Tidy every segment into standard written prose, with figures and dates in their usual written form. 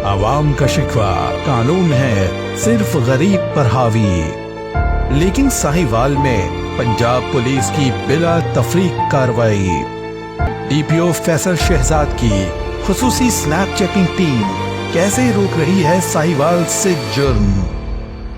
आवाम का शिकवा कानून है सिर्फ गरीब पर हावी। लेकिन साहिवाल में पंजाब पुलिस की बिला तफरीक कार्रवाई। डीपीओ फैसल शहजाद की खुसूसी स्नैप चेकिंग टीम कैसे रोक रही है साहिवाल से जुर्म।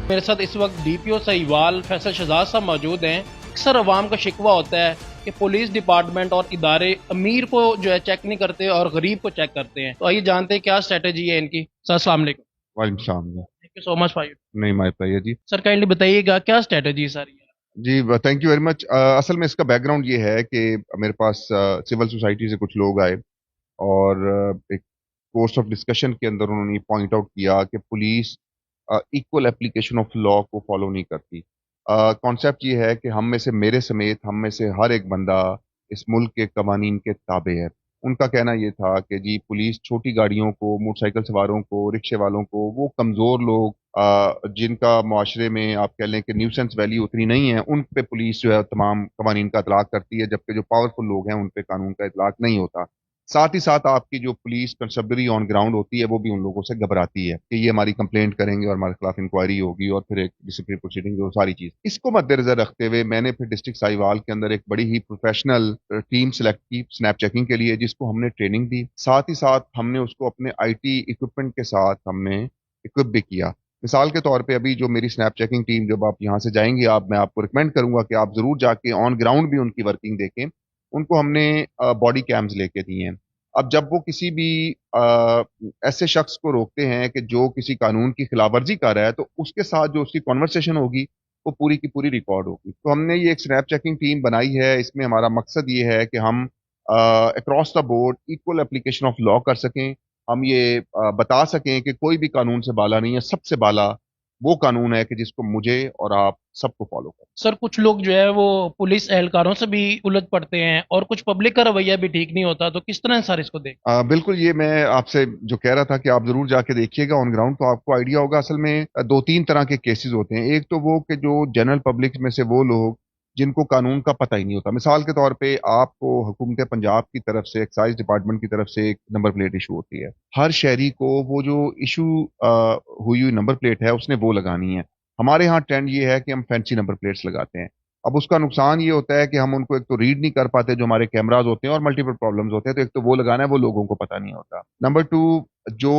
मेरे साथ इस वक्त डीपीओ साहिवाल फैसल शहजाद साहब मौजूद हैं। अक्सर अवाम का शिकवा होता है कि पुलिस डिपार्टमेंट और इदारे अमीर को जो है चेक नहीं करते और गरीब को चेक करते हैं। तो आइए जानते हैं क्या स्ट्रेटेजी है इनकी। सर अस्सलाम वालेकुम। वालेकुम सलाम। Thank you so much for you. नहीं माय प्लेयर जी। सर काइंडली बताइएगा क्या स्ट्रेटेजी है सारी। जी थैंक यू वेरी मच। असल में इसका बैकग्राउंड ये है कि मेरे पास सिविल सोसाइटी से कुछ लोग आए और एक कोर्स ऑफ डिस्कशन के अंदर उन्होंने पॉइंट आउट किया कि police equal application of law को फॉलो नहीं करती। कॉन्सेप्ट ये है कि हम में से, मेरे समेत, हम में से हर एक बंदा इस मुल्क के कवानीन के ताबे है। उनका कहना ये था कि जी पुलिस छोटी गाड़ियों को, मोटरसाइकिल सवारों को, रिक्शे वालों को, वो कमज़ोर लोग जिनका मुआशरे में आप कह लें कि न्यूसेंस वैल्यू उतनी नहीं है, उन पे पुलिस जो है तमाम कवानीन का इतलाक करती है, जबकि जो पावरफुल लोग हैं उन पे कानून का इतलाक नहीं होता। साथ ही साथ आपकी जो पुलिस कंसबरी ऑन ग्राउंड होती है वो भी उन लोगों से घबराती है कि ये हमारी कंप्लेंट करेंगे और हमारे खिलाफ इंक्वायरी होगी और फिर एक डिसिप्लिनरी प्रोसीडिंग, वो सारी चीज। इसको मद्देनजर रखते हुए मैंने फिर डिस्ट्रिक्ट साहिवाल के अंदर एक बड़ी ही प्रोफेशनल टीम सेलेक्ट की स्नैप चेकिंग के लिए, जिसको हमने ट्रेनिंग दी। साथ ही साथ हमने उसको अपने IT इक्विपमेंट के साथ हमने इक्विप भी किया। मिसाल के तौर पे अभी जो मेरी स्नैप चेकिंग टीम, जब आप यहाँ से जाएंगे, मैं आपको रिकमेंड करूंगा कि आप जरूर जाके ऑन ग्राउंड भी उनकी वर्किंग देखें। उनको हमने बॉडी कैम्स लेके दिए हैं। अब जब वो किसी भी ऐसे शख्स को रोकते हैं कि जो किसी कानून की खिलाफवर्जी कर रहा है, तो उसके साथ जो उसकी कॉन्वर्सेशन होगी वो पूरी की पूरी रिकॉर्ड होगी। तो हमने ये एक स्नैप चेकिंग टीम बनाई है। इसमें हमारा मकसद ये है कि हम across the board equal application of law कर सकें। हम ये बता सकें कि कोई भी कानून से बाला नहीं है, सबसे बाला वो कानून है कि जिसको मुझे और आप सबको फॉलो करें। सर कुछ लोग जो है वो पुलिस एहलकारों से भी उलझ पड़ते हैं और कुछ पब्लिक का रवैया भी ठीक नहीं होता, तो किस तरह सर इसको देख। बिल्कुल, ये मैं आपसे जो कह रहा था कि आप जरूर जाके देखिएगा ऑन ग्राउंड, तो आपको आइडिया होगा। असल में दो तीन तरह के केसेस होते हैं। एक तो वो कि जो जनरल पब्लिक में से वो लोग जिनको कानून का पता ही नहीं होता। मिसाल के तौर पे आपको हुकूमत पंजाब की तरफ से, एक्साइज डिपार्टमेंट की तरफ से एक नंबर प्लेट इशू होती है। हर शहरी को वो जो इशू हुई नंबर प्लेट है उसने वो लगानी है। हमारे यहाँ ट्रेंड ये है कि हम फैंसी नंबर प्लेट्स लगाते हैं। अब उसका नुकसान ये होता है कि हम उनको एक तो रीड नहीं कर पाते, जो हमारे कैमराज होते हैं, और मल्टीपल प्रॉब्लम्स होते हैं। तो एक तो वो लगाना है, वो लोगों को पता नहीं होता। नंबर 2, जो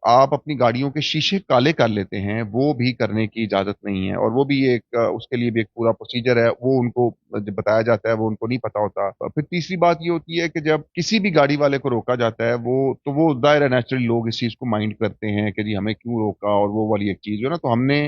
आप अपनी गाड़ियों के शीशे काले कर लेते हैं, वो भी करने की इजाजत नहीं है, और वो भी एक उसके लिए भी एक पूरा प्रोसीजर है, वो उनको जब बताया जाता है वो उनको नहीं पता होता। फिर तीसरी बात ये होती है कि जब किसी भी गाड़ी वाले को रोका जाता है, वो दायरा नेचुरली लोग इस चीज को माइंड करते हैं कि जी हमें क्यों रोका, और वो वाली एक चीज है ना। तो हमने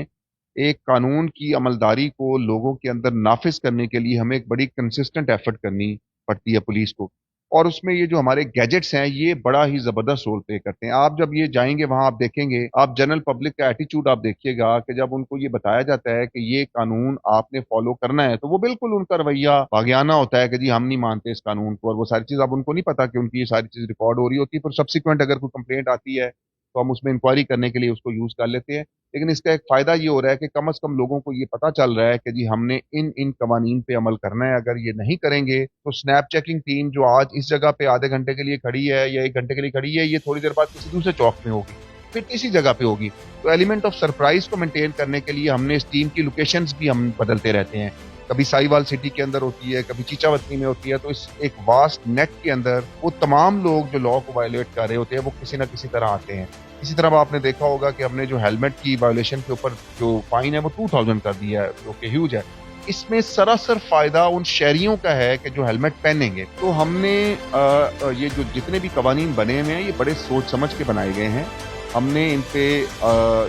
एक कानून की अमलदारी को लोगों के अंदर नाफिज करने के लिए हमें एक बड़ी कंसिस्टेंट एफर्ट करनी पड़ती है पुलिस को। और उसमें ये जो हमारे गैजेट्स हैं ये बड़ा ही जबरदस्त रोल प्ले करते हैं। आप जब ये जाएंगे वहां, आप देखेंगे, आप जनरल पब्लिक का एटीट्यूड आप देखिएगा कि जब उनको ये बताया जाता है कि ये कानून आपने फॉलो करना है, तो वो बिल्कुल उनका रवैया भागियाना होता है कि जी हम नहीं मानते इस कानून को। और वो सारी चीज, अब उनको नहीं पता कि उनकी ये सारी चीज रिकॉर्ड हो रही होती है। फिर सब्सिक्वेंट अगर कोई कंप्लेंट आती है तो हम उसमें इंक्वायरी करने के लिए उसको यूज कर लेते हैं। लेकिन इसका एक फायदा ये हो रहा है कि कम से कम लोगों को ये पता चल रहा है कि जी हमने इन इन कवानीन पे अमल करना है। अगर ये नहीं करेंगे तो स्नैप चेकिंग टीम जो आज इस जगह पे आधे घंटे के लिए खड़ी है या 1 घंटे के लिए खड़ी है, ये थोड़ी देर बाद किसी दूसरे चौक में होगी, फिर इसी जगह पे होगी। तो एलिमेंट ऑफ सरप्राइज को मेंटेन करने के लिए हमने इस टीम की लोकेशंस भी हम बदलते रहते हैं। कभी साहिवाल सिटी के अंदर होती है, कभी चीचावतनी में होती है। तो इस एक वास्ट नेट के अंदर वो तमाम लोग जो लॉ को वायलेट कर रहे होते हैं वो किसी ना किसी तरह आते हैं। इसी तरह आपने देखा होगा कि हमने जो हेलमेट की वायलेशन के ऊपर जो फाइन है वो 2000 कर दिया है, जो कि ह्यूज है। इसमें सरासर फायदा उन शहरियों का है कि जो हेलमेट पहनेंगे। तो हमने ये जो जितने भी कवानीन बने हुए हैं ये बड़े सोच समझ के बनाए गए हैं। हमने इन पे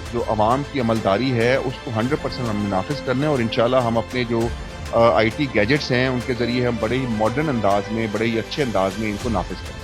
जो अवाम की अमलदारी है उसको 100% हमने नाफिज करना है, और इंशाल्लाह हम अपने जो IT गैजेट्स हैं उनके जरिए हम बड़े ही मॉडर्न अंदाज में, बड़े ही अच्छे अंदाज में इनको नाफिज करें।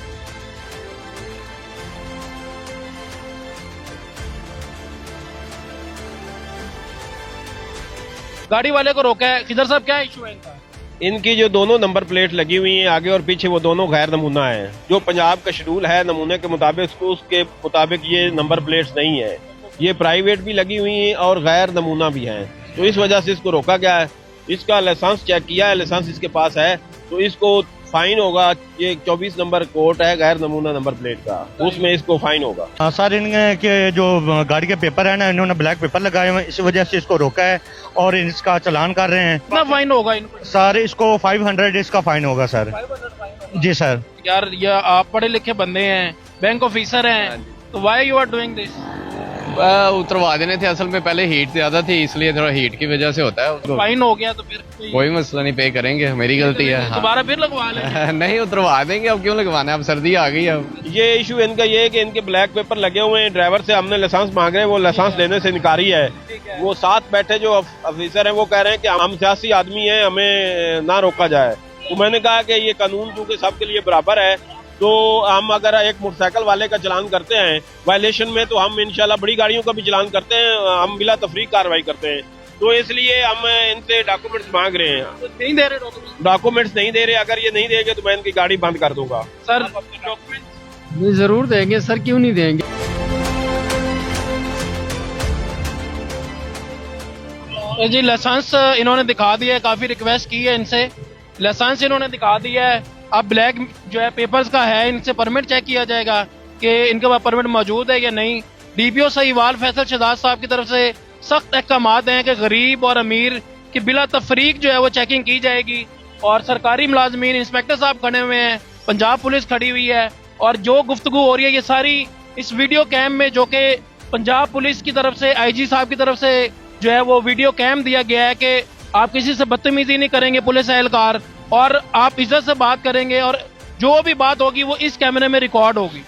गाड़ी वाले को रोका है, खिदर साहब क्या इशू है इनका। इनकी जो दोनों नंबर प्लेट लगी हुई हैं आगे और पीछे, वो दोनों गैर नमूना है। जो पंजाब का शेड्यूल है नमूने के मुताबिक, उसके मुताबिक ये नंबर प्लेट्स नहीं है। ये प्राइवेट भी लगी हुई हैं और गैर नमूना भी हैं। तो इस वजह से इसको रोका गया है। इसका लाइसेंस चेक किया है, लाइसेंस इसके पास है, तो इसको फाइन होगा। ये 24 नंबर कोट है गैर नमूना नंबर प्लेट का, उसमें इसको फाइन होगा। हाँ सर, इनके जो गाड़ी के पेपर है ना, इन्होंने ब्लैक पेपर लगाए हुए हैं, इस वजह से इसको रोका है और इसका चालान कर रहे हैं। कितना फाइन होगा इनको? सर इसको 500 इसका फाइन होगा सर। जी सर। यार ये आप पढ़े लिखे बंदे हैं, बैंक ऑफिसर हैं, तो why you are doing this? उतरवा देने थे, असल में पहले हीट ज्यादा थी इसलिए थोड़ा हीट की वजह से होता है उसको। फाइन हो गया तो फिर कोई मसला नहीं, पे करेंगे, मेरी गलती है। हाँ। दोबारा फिर लगवा लें। नहीं उतरवा देंगे, अब क्यों लगवाना है, अब सर्दी आ गई अब। ये इशू इनका ये है कि इनके ब्लैक पेपर लगे हुए हैं, ड्राइवर से हमने लाइसेंस मांग रहे हैं, वो लाइसेंस देने से इनकारी है। वो साथ बैठे जो ऑफिसर हैं वो कह रहे हैं कि हम सियासी आदमी हैं, हमें ना रोका जाए। तो मैंने कहा कि ये कानून क्योंकि सबके लिए बराबर है, तो हम अगर एक मोटरसाइकिल वाले का चालान करते हैं वायलेशन में, तो हम इंशाल्लाह बड़ी गाड़ियों का भी चालान करते हैं, हम बिला तफरीक कार्रवाई करते हैं। तो इसलिए हम इनसे डॉक्यूमेंट्स मांग रहे हैं। नहीं दे रहे डॉक्यूमेंट्स नहीं दे रहे, अगर ये नहीं देंगे तो मैं इनकी गाड़ी बंद कर दूंगा। सर डॉक्यूमेंट नहीं, जरूर देंगे सर, क्यों नहीं देंगे। जी लाइसेंस इन्होंने दिखा दिया है, काफी रिक्वेस्ट की है इनसे, लाइसेंस इन्होंने दिखा दिया है। अब ब्लैक जो है पेपर्स का है, इनसे परमिट चेक किया जाएगा कि इनके पास परमिट मौजूद है या नहीं। डीपीओ साहिवाल फैसल शहजाद साहब की तरफ से सख्त अहकामात हैं कि गरीब और अमीर की बिला तफरीक जो है वो चेकिंग की जाएगी। और सरकारी मुलाजमीन, इंस्पेक्टर साहब खड़े हुए हैं, पंजाब पुलिस खड़ी हुई है, और जो गुफ्तगू हो रही है ये सारी इस वीडियो कैम में, जो कि पंजाब पुलिस की तरफ से आईजी साहब की तरफ से जो है वो वीडियो कैम दिया गया है कि आप किसी से बदतमीजी नहीं करेंगे पुलिस एहलकार, और आप इज्जत से बात करेंगे, और जो भी बात होगी वो इस कैमरे में रिकॉर्ड होगी।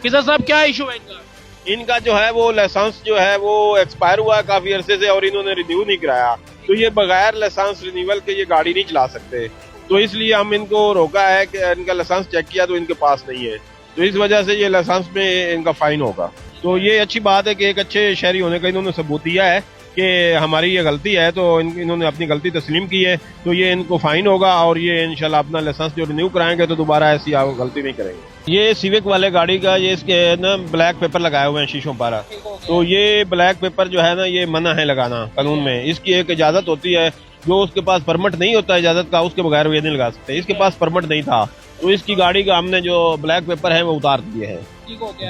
किसा साहब क्या इशू है इनका? इनका जो है वो लाइसेंस जो है वो एक्सपायर हुआ है काफी अरसे से, और इन्होंने रिन्यू नहीं कराया, तो ये बगैर लाइसेंस रिन्यूअल के ये गाड़ी नहीं चला सकते। तो इसलिए हम इनको रोका है कि इनका लाइसेंस चेक किया तो इनके पास नहीं है, तो इस वजह से ये लाइसेंस में इनका फाइन होगा। तो ये अच्छी बात है कि एक अच्छे शहरी होने का इन्होंने सबूत दिया है कि हमारी ये गलती है, तो इन्होंने अपनी गलती तस्लीम की है, तो ये इनको फाइन होगा, और ये इंशाल्लाह अपना लाइसेंस जो रिन्यू कराएंगे तो दोबारा ऐसी गलती नहीं करेंगे। ये सिविक वाले गाड़ी का ये इसके ना ब्लैक पेपर लगाए हुए हैं शीशों पर, तो ये ब्लैक पेपर जो है ना ये मना है लगाना कानून में। इसकी एक इजाजत होती है, जो उसके पास परमिट नहीं होता इजाजत का उसके बगैर वो ये नहीं लगा सकते। इसके पास परमिट नहीं था, तो इसकी गाड़ी का हमने जो ब्लैक पेपर है वो उतार दिए हैं।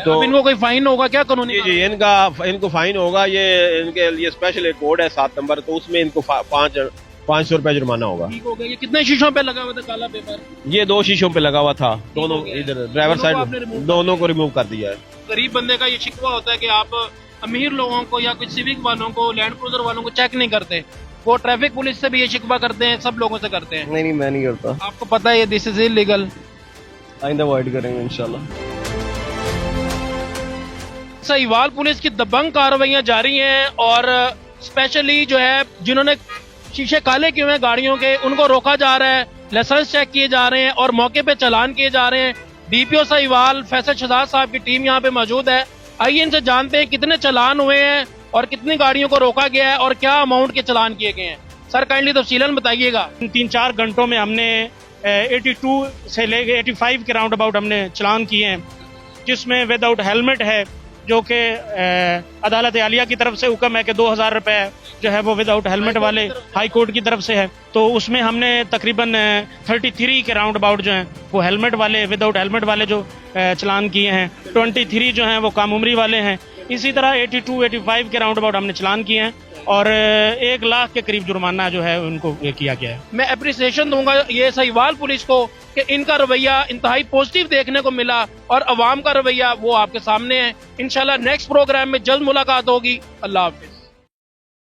तो अब इनको कोई फाइन होगा क्या कानूनी? जी इनको फाइन होगा। ये इनके लिए स्पेशल एक कोड है 7 नंबर, तो उसमें इनको 500 रुपए जुर्माना होगा। ठीक हो गया। ये कितने शीशों पे लगा हुआ था काला पेपर? ये 2 शीशों पे लगा हुआ था, दोनों इधर ड्राइवर साइड, दोनों को रिमूव कर दिया है। गरीब बंदे का ये शिकवा होता है कि आप अमीर लोगों को या कुछ सिविक वालों को, लैंड क्रूजर वालों को चेक नहीं करते। वो ट्रैफिक पुलिस से भी ये शिकवा करते हैं, सब लोगों से करते हैं। नहीं मैं नहीं करता। आपको पता है ये दिस इज इलीगल। आइंदा अवॉइड करेंगे इंशाल्लाह। साहिवाल पुलिस की दबंग कार्रवाइयां जारी हैं, और स्पेशली जो है जिन्होंने शीशे काले किए हुए हैं गाड़ियों के, उनको रोका जा रहा है, लाइसेंस चेक किए जा रहे हैं और मौके पे चालान किए जा रहे हैं। डीपीओ साहिवाल फैसल शहजाद साहब की टीम यहाँ पे मौजूद है। आइए इनसे जानते हैं कितने चालान हुए हैं और कितनी गाड़ियों को रोका गया है और क्या अमाउंट के चालान किए गए हैं। सर काइंडली तफसीलन बताइएगा। 3-4 घंटों में हमने 82 से लेके 85 के राउंड अबाउट हमने चालान किए हैं, जिसमें विदाउट हेलमेट है, जो कि अदालत आलिया की तरफ से हुक्म है कि 2000 रुपए जो है वो विदाउट हेलमेट वाले हाई कोर्ट की तरफ से है। तो उसमें हमने तकरीबन 33 के राउंड अबाउट जो हैं वो हेलमेट वाले, विदाउट हेलमेट वाले जो चलान किए हैं। 23 जो हैं वो कम उम्री वाले हैं। इसी तरह 82-85 के राउंड अबाउट हमने चलान किए हैं, और 1 लाख के करीब जुर्माना जो है उनको ये किया गया है। मैं अप्रिसिएशन दूंगा ये साहिवाल पुलिस को कि इनका रवैया इंतहाई पॉजिटिव देखने को मिला, और अवाम का रवैया वो आपके सामने है। इंशाल्लाह नेक्स्ट प्रोग्राम में जल्द मुलाकात होगी। अल्लाह हाफिज।